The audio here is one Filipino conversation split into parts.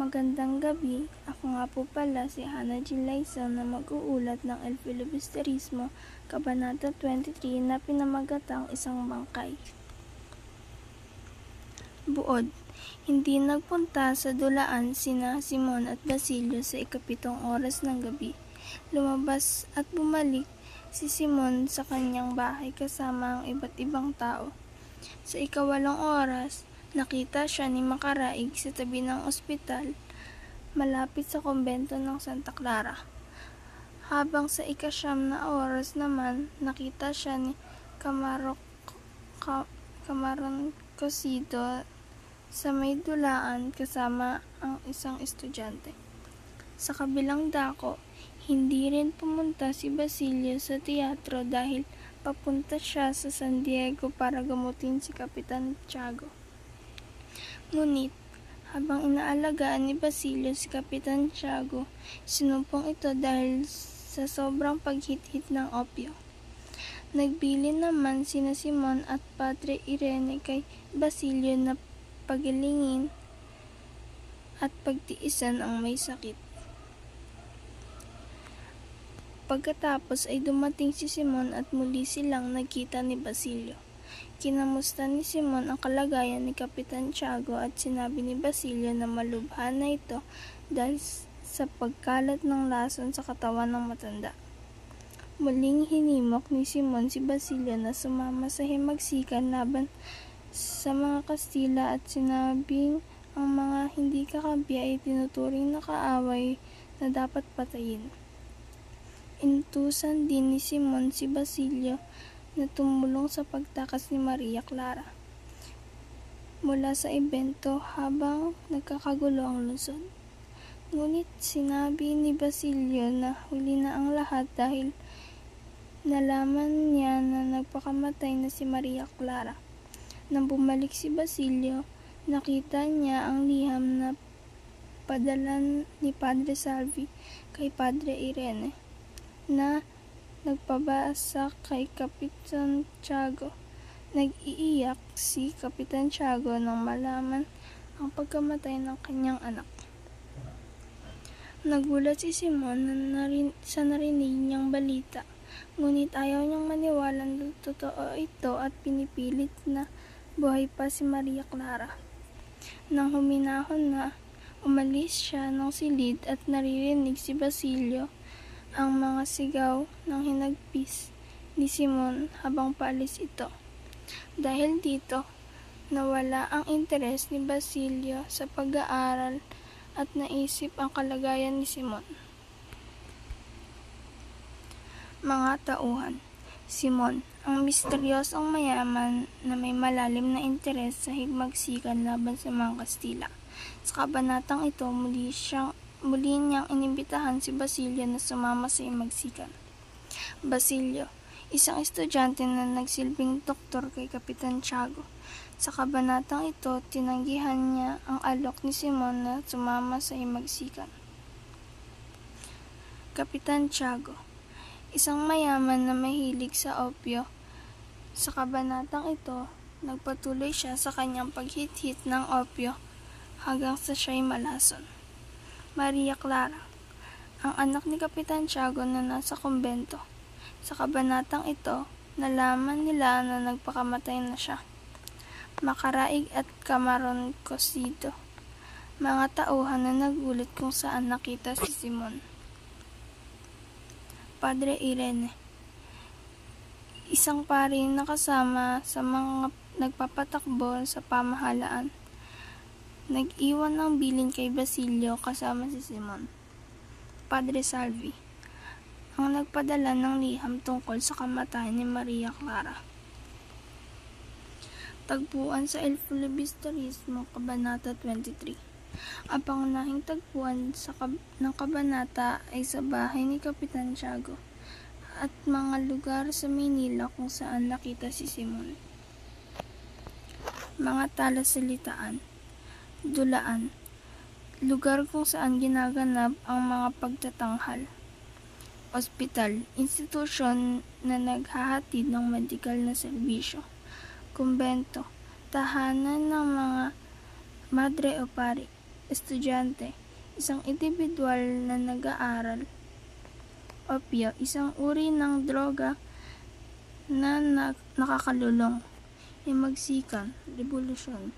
Magandang gabi, ako nga po pala si Hannah G. Laison na mag-uulat ng El Filibusterismo, Kabanata 23 na pinamagatang isang bangkay. Buod, hindi nagpunta sa dulaan sina Simon at Basilio sa ikapitong oras ng gabi. Lumabas at bumalik si Simon sa kanyang bahay kasama ang iba't ibang tao. Sa ikawalong oras, nakita siya ni Makaraig sa tabi ng ospital, malapit sa kumbento ng Santa Clara. Habang sa ikasyam na oras naman, nakita siya ni Camarón Cosido sa may dulaan kasama ang isang estudyante. Sa kabilang dako, hindi rin pumunta si Basilio sa teatro dahil papunta siya sa San Diego para gamutin si Kapitan Tiago. Ngunit, habang inaalagaan ni Basilio si Kapitan Tiago, sinumpong ito dahil sa sobrang paghit-hit ng opyo. Nagbili naman sina Simon at Padre Irene kay Basilio na pagilingin at pagtiisan ang may sakit. Pagkatapos ay dumating si Simon at muli silang nagkita ni Basilio. Kinamusta ni Simon ang kalagayan ni Kapitan Tiago at sinabi ni Basilio na malubha na ito dahil sa pagkalat ng lason sa katawan ng matanda. Muling hinimok ni Simon si Basilio na sumama sa himagsikan laban sa mga Kastila at sinabing ang mga hindi kakampi ay tinuturing na kaaway na dapat patayin. Inutusan din ni Simon si Basilio na tumulong sa pagtakas ni Maria Clara mula sa ibento habang nagkakagulo ang lungsod. Ngunit sinabi ni Basilio na huli na ang lahat dahil nalaman niya na nagpakamatay na si Maria Clara. Nang bumalik si Basilio, nakita niya ang liham na padala ni Padre Salvi kay Padre Irene na nagpabasa kay Kapitan Tiago. Nag-iiyak si Kapitan Tiago nang malaman ang pagkamatay ng kanyang anak. Nagulat si Simon sa narinig niyang balita, ngunit ayaw niyang maniwala na totoo ito at pinipilit na buhay pa si Maria Clara. Nang huminahon na, umalis siya ng silid at naririnig si Basilio ang mga sigaw ng hinagpis ni Simon habang paalis ito. Dahil dito, nawala ang interes ni Basilio sa pag-aaral at naisip ang kalagayan ni Simon. Mga tauhan. Simon, ang misteryosong mayaman na may malalim na interes sa higmagsikan laban sa mga Kastila. Sa kabanatang ito, muli niyang inimbitahan si Basilio na sumama sa himagsikan. Basilio, isang estudyante na nagsilbing doktor kay Kapitan Tiago. Sa kabanatang ito, tinanggihan niya ang alok ni Simon na sumama sa himagsikan. Kapitan Tiago, isang mayaman na mahilig sa opyo. Sa kabanatang ito, nagpatuloy siya sa kanyang paghit-hit ng opyo hanggang sa siya'y malason. Maria Clara, ang anak ni Kapitan Tiago na nasa kumbento. Sa kabanatang ito, nalaman nila na nagpakamatay na siya. Makaraig at Camarón Cosido, mga tauhan na nagulat kung saan nakita si Simon. Padre Irene, isang pari na kasama sa mga nagpapatakbo sa pamahalaan. Nag-iwan ng bilin kay Basilio kasama si Simon. Padre Salvi, ang nagpadala ng liham tungkol sa kamatayan ni Maria Clara. Tagpuan sa El Filibusterismo, Kabanata 23. Ang pangunahing tagpuan ng kabanata ay sa bahay ni Kapitan Tiago at mga lugar sa Maynila kung saan nakita si Simon. Mga talasalitaan. Dulaan, lugar kung saan ginaganap ang mga pagtatanghal. Ospital, institusyon na naghahatid ng medikal na serbisyo. Kumbento, tahanan ng mga madre o pari. estudyante, isang individual na nag-aaral. Opyo, isang uri ng droga na nakakalulong. Himagsikan, revolusyon.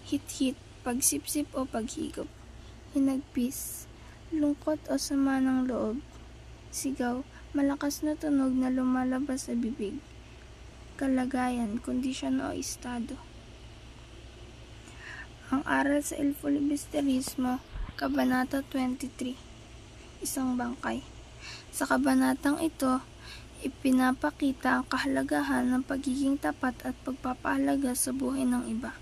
Hit-hit, pagsipsip o paghigop. Hinagpis, lungkot o sama ng loob. Sigaw, malakas na tunog na lumalabas sa bibig. Kalagayan, kondisyon o estado. Ang aral sa El Filibusterismo, Kabanata 23, isang bangkay. Sa kabanatang ito, ipinapakita ang kahalagahan ng pagiging tapat at pagpapahalaga sa buhay ng iba.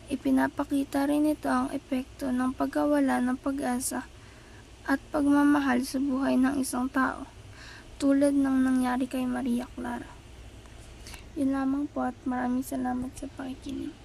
Ipinapakita rin ito ang epekto ng pagkawala ng pag-asa at pagmamahal sa buhay ng isang tao, tulad ng nangyari kay Maria Clara. Yun lamang po at maraming salamat sa pakikinig.